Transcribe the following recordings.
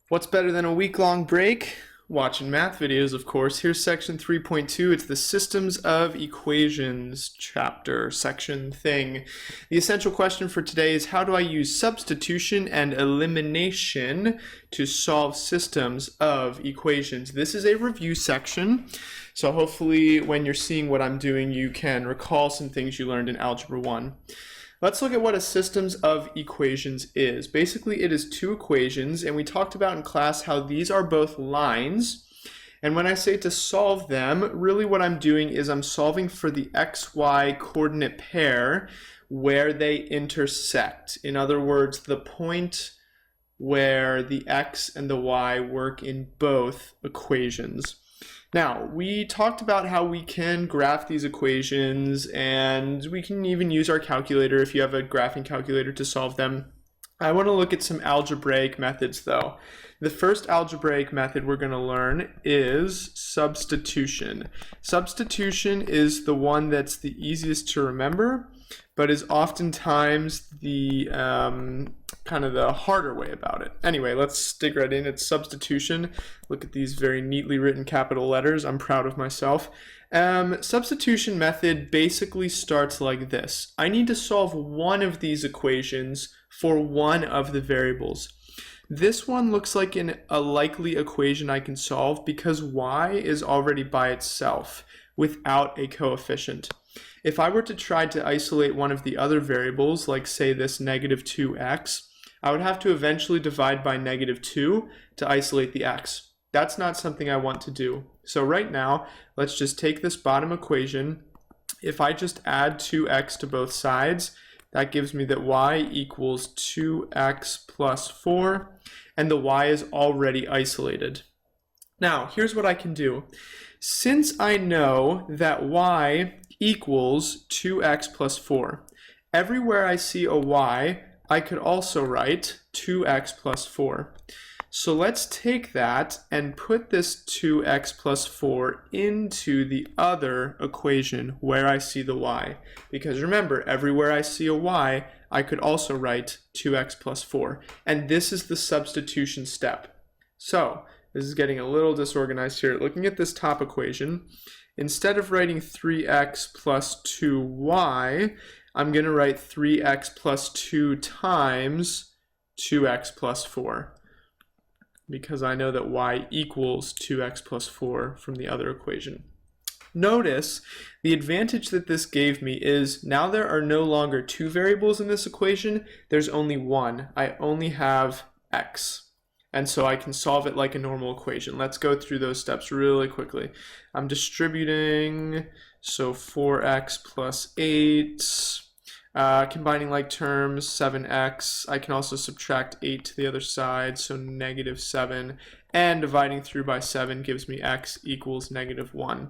What's better than a week-long break? Watching math videos, of course. Here's section 3.2. It's the Systems of Equations chapter, section thing. The essential question for today is, how do I use substitution and elimination to solve systems of equations? This is a review section, so hopefully when you're seeing what I'm doing, you can recall some things you learned in Algebra 1. Let's look at what a systems of equations is. Basically, it is two equations, and we talked about in class how these are both lines. And when I say to solve them, really what I'm doing is I'm solving for the xy coordinate pair where they intersect. In other words, the point where the x and the y work in both equations. Now, we talked about how we can graph these equations, and we can even use our calculator if you have a graphing calculator to solve them. I want to look at some algebraic methods though. The first algebraic method we're going to learn is substitution. Substitution is the one that's the easiest to remember, but is oftentimes the kind of the harder way about it. Anyway, let's dig right in. It's substitution. Look at these very neatly written capital letters. I'm proud of myself. Substitution method basically starts like this. I need to solve one of these equations for one of the variables. This one looks like a likely equation I can solve because y is already by itself without a coefficient. If I were to try to isolate one of the other variables, like say this negative 2x, I would have to eventually divide by negative 2 to isolate the x. That's not something I want to do. So right now, let's just take this bottom equation. If I just add 2x to both sides, that gives me that y equals 2x plus 4, and the y is already isolated. Now, here's what I can do. Since I know that y equals 2x plus 4, everywhere I see a y, I could also write 2x plus 4. So let's take that and put this 2x plus 4 into the other equation where I see the y. Because remember, everywhere I see a y, I could also write 2x plus 4. And this is the substitution step. So this is getting a little disorganized here. Looking at this top equation, instead of writing 3x plus 2y, I'm going to write 3x plus 2 times 2x plus 4. Because I know that y equals 2x plus 4 from the other equation. Notice the advantage that this gave me is now there are no longer two variables in this equation, there's only one. I only have x. And so I can solve it like a normal equation. Let's go through those steps really quickly. I'm distributing, so 4x plus 8. Combining like terms, 7x. I can also subtract 8 to the other side, so negative 7. And dividing through by 7 gives me x equals negative 1.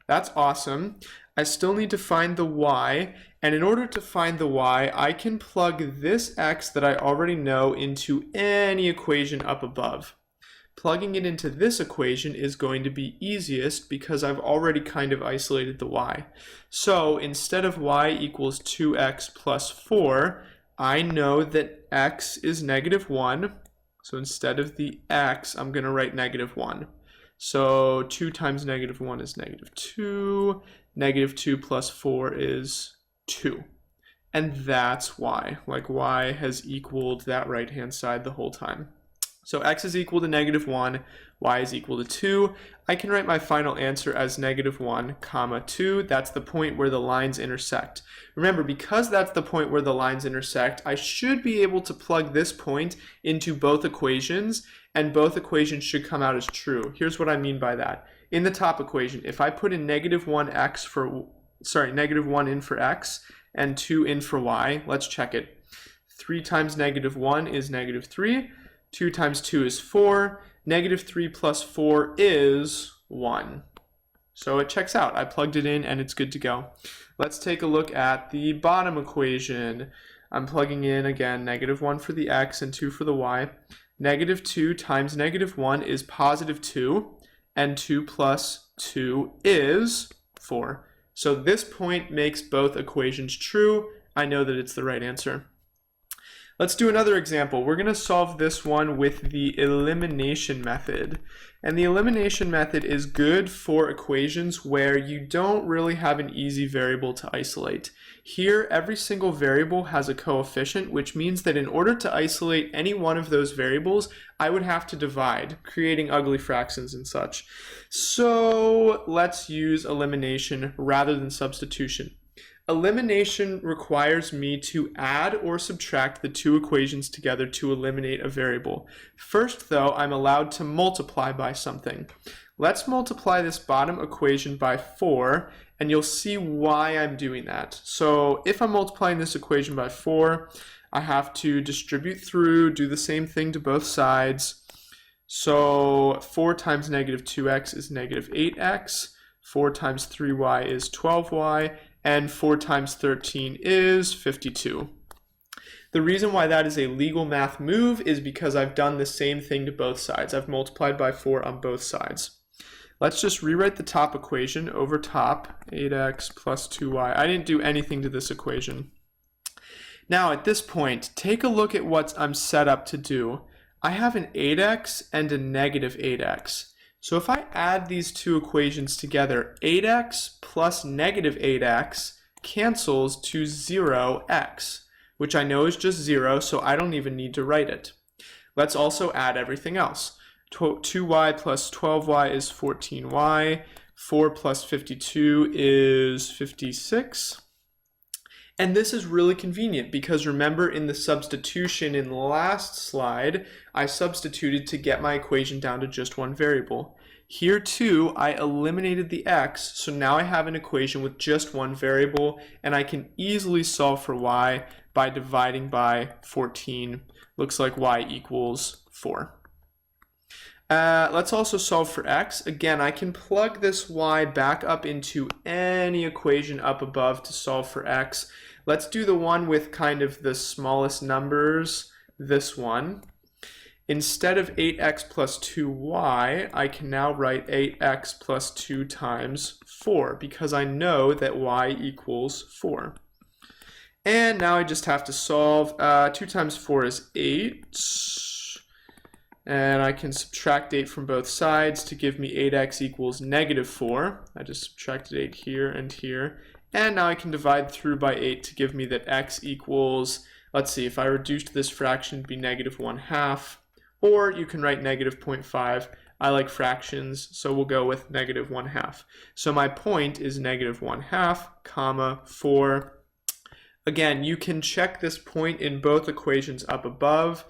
That's awesome. I still need to find the y, and in order to find the y, I can plug this x that I already know into any equation up above. Plugging it into this equation is going to be easiest because I've already kind of isolated the y. So instead of y equals 2x plus 4, I know that x is negative 1. So instead of the x, I'm going to write negative 1. So 2 times negative 1 is negative 2. Negative 2 plus 4 is 2. And that's y. Like y has equaled that right-hand side the whole time. So x is equal to negative 1, y is equal to 2. I can write my final answer as negative 1, comma 2. That's the point where the lines intersect. Remember, because that's the point where the lines intersect, I should be able to plug this point into both equations, and both equations should come out as true. Here's what I mean by that. In the top equation, if I put in negative 1 in for x and 2 in for y, let's check it. 3 times negative 1 is negative 3. 2 times 2 is 4. Negative 3 plus 4 is 1. So it checks out. I plugged it in and it's good to go. Let's take a look at the bottom equation. I'm plugging in, again, negative 1 for the x and 2 for the y. Negative 2 times negative 1 is positive 2. And 2 plus 2 is 4. So this point makes both equations true. I know that it's the right answer. Let's do another example. We're going to solve this one with the elimination method. And the elimination method is good for equations where you don't really have an easy variable to isolate. Here, every single variable has a coefficient, which means that in order to isolate any one of those variables, I would have to divide, creating ugly fractions and such. So let's use elimination rather than substitution. Elimination requires me to add or subtract the two equations together to eliminate a variable. First, though, I'm allowed to multiply by something. Let's multiply this bottom equation by 4, and you'll see why I'm doing that. So if I'm multiplying this equation by 4, I have to distribute through, do the same thing to both sides. So 4 times negative 2x is negative 8x, 4 times 3y is 12y, and 4 times 13 is 52. The reason why that is a legal math move is because I've done the same thing to both sides. I've multiplied by 4 on both sides. Let's just rewrite the top equation over top, 8x plus 2y. I didn't do anything to this equation. Now at this point, take a look at what I'm set up to do. I have an 8x and a negative 8x. So if I add these two equations together, 8x plus negative 8x cancels to 0x, which I know is just 0, so I don't even need to write it. Let's also add everything else. 2y plus 12y is 14y, 4 plus 52 is 56. And this is really convenient because remember in the substitution in the last slide, I substituted to get my equation down to just one variable. Here too, I eliminated the x, so now I have an equation with just one variable, and I can easily solve for y by dividing by 14. Looks like y equals 4. Let's also solve for x. Again, I can plug this y back up into any equation up above to solve for x. Let's do the one with kind of the smallest numbers, this one. Instead of 8x plus 2y, I can now write 8x plus 2 times 4 because I know that y equals 4. And now I just have to solve. 2 times 4 is 8. And I can subtract 8 from both sides to give me 8x equals negative 4. I just subtracted 8 here and here. And now I can divide through by 8 to give me that x equals, let's see, if I reduced this fraction, it'd be negative 1/2. Or you can write negative 0.5. I like fractions, so we'll go with negative 1/2. So my point is negative 1/2, comma, 4. Again, you can check this point in both equations up above.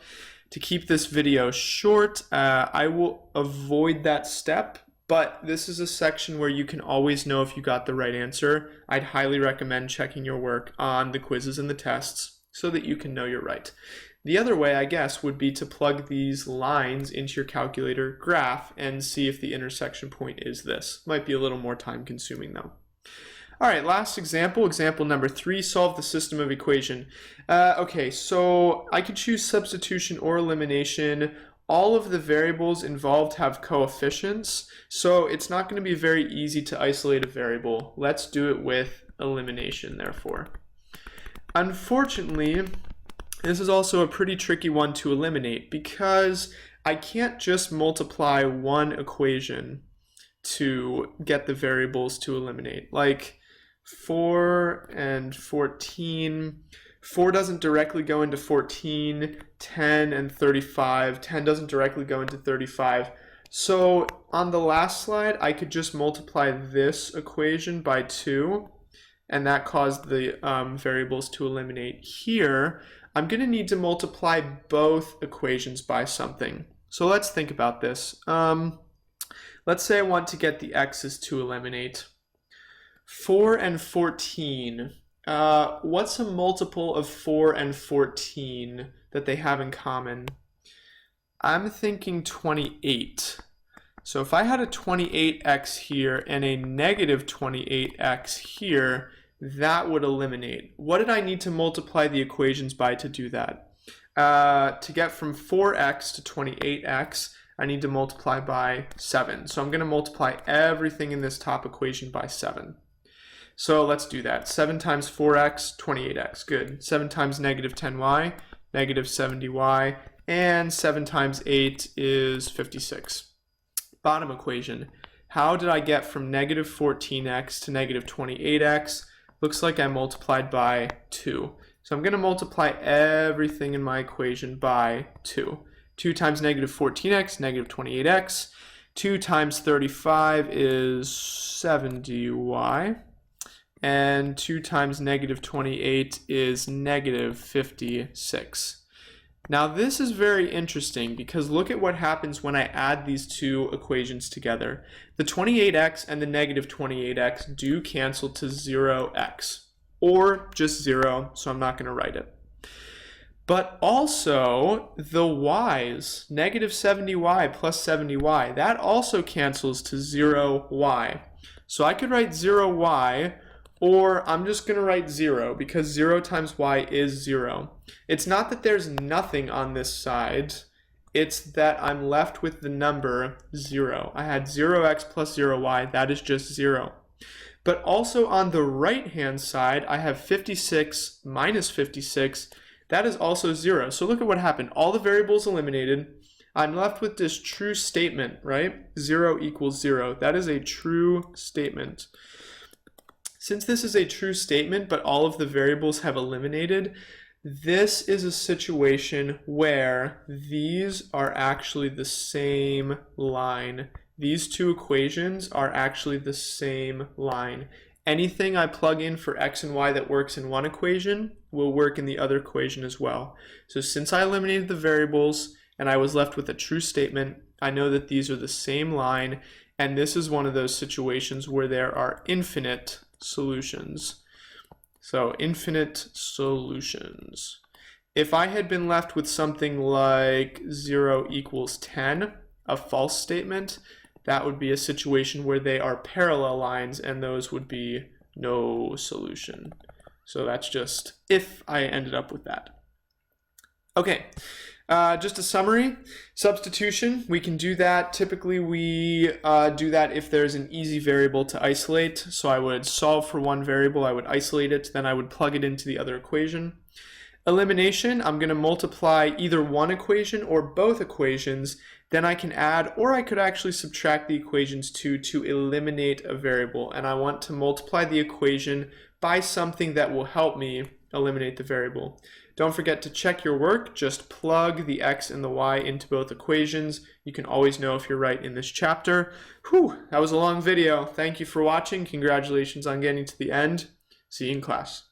To keep this video short, I will avoid that step, but this is a section where you can always know if you got the right answer. I'd highly recommend checking your work on the quizzes and the tests so that you can know you're right. The other way, I guess, would be to plug these lines into your calculator graph and see if the intersection point is this. Might be a little more time consuming though. All right, last example, example number 3, solve the system of equation. Okay, so I could choose substitution or elimination. All of the variables involved have coefficients, so it's not going to be very easy to isolate a variable. Let's do it with elimination, therefore. Unfortunately, this is also a pretty tricky one to eliminate because I can't just multiply one equation to get the variables to eliminate. Like 4 and 14, 4 doesn't directly go into 14, 10 and 35, 10 doesn't directly go into 35. So on the last slide, I could just multiply this equation by 2, and that caused the variables to eliminate. Here, I'm going to need to multiply both equations by something. So let's think about this. Let's say I want to get the x's to eliminate. 4 and 14. What's a multiple of 4 and 14 that they have in common? I'm thinking 28. So if I had a 28x here and a negative 28x here, that would eliminate. What did I need to multiply the equations by to do that? To get from 4x to 28x, I need to multiply by 7. So I'm going to multiply everything in this top equation by 7. So let's do that. 7 times 4x, 28x. Good. 7 times negative 10y, negative 70y, and 7 times 8 is 56. Bottom equation. How did I get from negative 14x to negative 28x? Looks like I multiplied by 2. So I'm going to multiply everything in my equation by 2. 2 times negative 14x, negative 28x. 2 times 35 is 70y. And 2 times negative 28 is negative 56. Now this is very interesting because look at what happens when I add these two equations together. The 28x and the negative 28x do cancel to 0x, or just 0, so I'm not going to write it. But also the y's, negative 70y plus 70y, that also cancels to 0y. So I could write 0y, or I'm just going to write 0 because 0 times y is 0. It's not that there's nothing on this side, it's that I'm left with the number 0. I had 0x plus 0y, that is just 0. But also on the right-hand side, I have 56 minus 56, that is also 0. So look at what happened. All the variables eliminated. I'm left with this true statement, right? 0 equals 0. That is a true statement. Since this is a true statement, but all of the variables have eliminated, this is a situation where these are actually the same line. These two equations are actually the same line. Anything I plug in for x and y that works in one equation will work in the other equation as well. So since I eliminated the variables and I was left with a true statement, I know that these are the same line, and this is one of those situations where there are infinite solutions. So infinite solutions. If I had been left with something like 0 equals 10, a false statement, that would be a situation where they are parallel lines, and those would be no solution. So that's just if I ended up with that. Okay. Just a summary, substitution, we can do that. Typically we do that if there's an easy variable to isolate. So I would solve for one variable, I would isolate it, then I would plug it into the other equation. Elimination, I'm going to multiply either one equation or both equations, then I can add, or I could actually subtract the equations to eliminate a variable. And I want to multiply the equation by something that will help me eliminate the variable. Don't forget to check your work. Just plug the x and the y into both equations. You can always know if you're right in this chapter. Whew, that was a long video. Thank you for watching. Congratulations on getting to the end. See you in class.